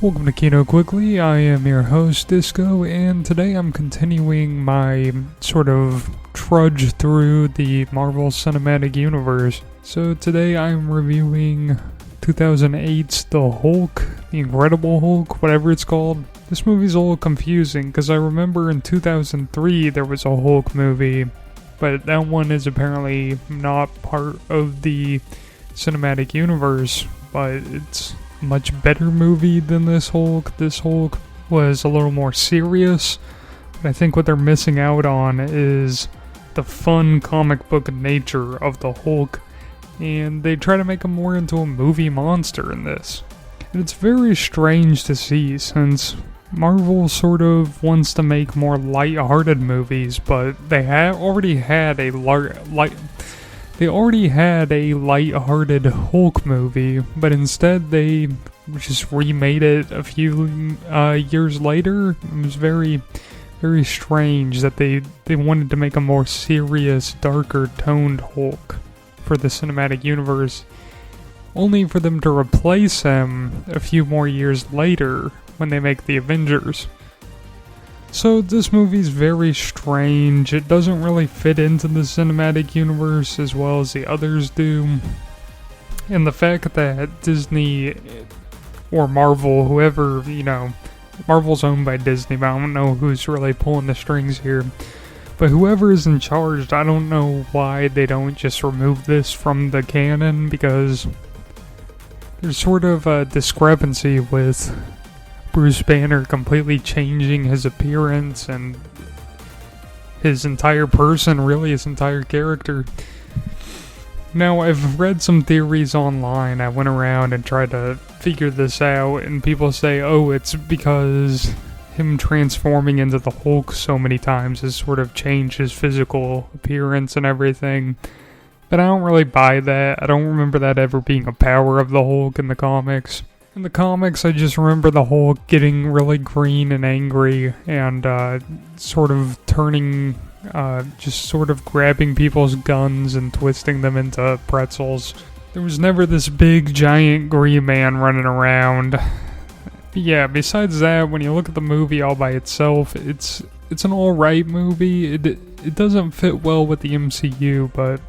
Welcome to Kino Quickly. I am your host, Disco, and today I'm continuing my sort of trudge through the Marvel Cinematic Universe. So today I'm reviewing 2008's The Hulk, The Incredible Hulk, whatever it's called. This movie's a little confusing because I remember in 2003 there was a Hulk movie, but that one is apparently not part of the cinematic universe, but it's much better movie than this Hulk. This Hulk was a little more serious, but I think what they're missing out on is the fun comic book nature of the Hulk, and they try to make him more into a movie monster in this. And it's very strange to see, since Marvel sort of wants to make more light-hearted movies, but they already had a light-hearted Hulk movie, but instead they just remade it a few years later. It was very, very strange that they wanted to make a more serious, darker toned Hulk for the cinematic universe, only for them to replace him a few more years later when they make the Avengers. So this movie's very strange. It doesn't really fit into the cinematic universe as well as the others do. And the fact that Disney or Marvel, whoever, Marvel's owned by Disney, but I don't know who's really pulling the strings here. But whoever is in charge, I don't know why they don't just remove this from the canon, because there's sort of a discrepancy with Bruce Banner completely changing his appearance and his entire person, really his entire character. Now, I've read some theories online. I went around and tried to figure this out, and people say, oh, it's because him transforming into the Hulk so many times has sort of changed his physical appearance and everything. But I don't really buy that. I don't remember that ever being a power of the Hulk in the comics. In the comics, I just remember the Hulk getting really green and angry and sort of turning, just sort of grabbing people's guns and twisting them into pretzels. There was never this big, giant green man running around. But yeah, besides that, when you look at the movie all by itself, it's an alright movie. It doesn't fit well with the MCU, but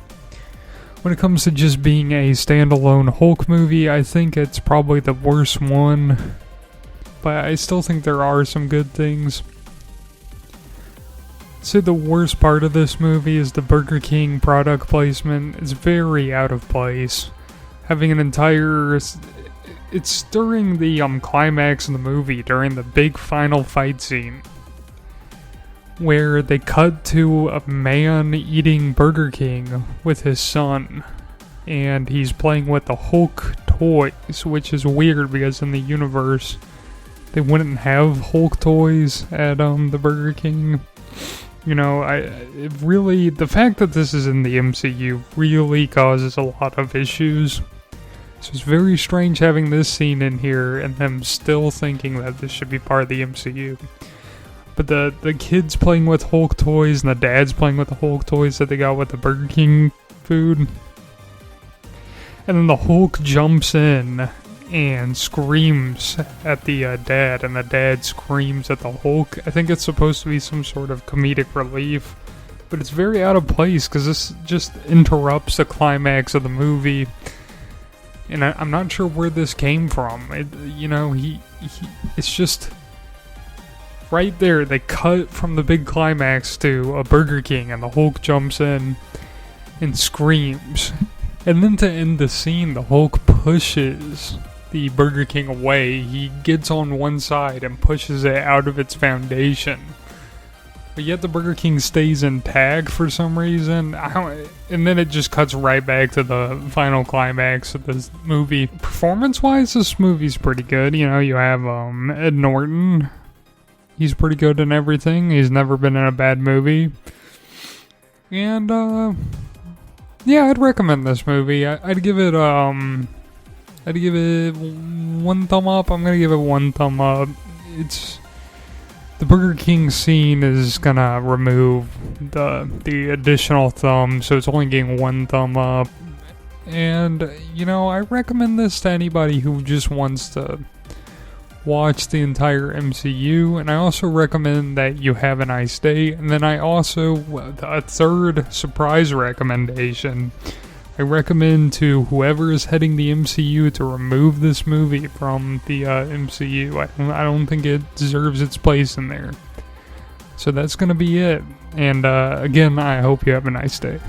when it comes to just being a standalone Hulk movie, I think it's probably the worst one. But I still think there are some good things. I'd say the worst part of this movie is the Burger King product placement. It's very out of place. Having an entire... It's during the climax of the movie, during the big final fight scene, where they cut to a man eating Burger King with his son, and he's playing with the Hulk toys, which is weird because in the universe they wouldn't have Hulk toys at the Burger King. The fact that this is in the MCU really causes a lot of issues. So it's very strange having this scene in here and them still thinking that this should be part of the MCU. But the kids playing with Hulk toys and the dads playing with the Hulk toys that they got with the Burger King food. And then the Hulk jumps in and screams at the dad, and the dad screams at the Hulk. I think it's supposed to be some sort of comedic relief, but it's very out of place because this just interrupts the climax of the movie. And I'm not sure where this came from. It's just... Right there, they cut from the big climax to a Burger King, and the Hulk jumps in and screams. And then to end the scene, the Hulk pushes the Burger King away. He gets on one side and pushes it out of its foundation. But yet the Burger King stays intact for some reason. And then it just cuts right back to the final climax of this movie. Performance-wise, this movie's pretty good. You have Ed Norton. He's pretty good in everything. He's never been in a bad movie. And, I'd recommend this movie. I'd give it one thumb up. I'm gonna give it one thumb up. The Burger King scene is gonna remove the additional thumb, so it's only getting one thumb up. And, I recommend this to anybody who just wants to watch the entire MCU, and I also recommend that you have a nice day. And then I also, a third surprise recommendation, I recommend to whoever is heading the MCU to remove this movie from the MCU. I don't think it deserves its place in there. So that's going to be it. And again, I hope you have a nice day.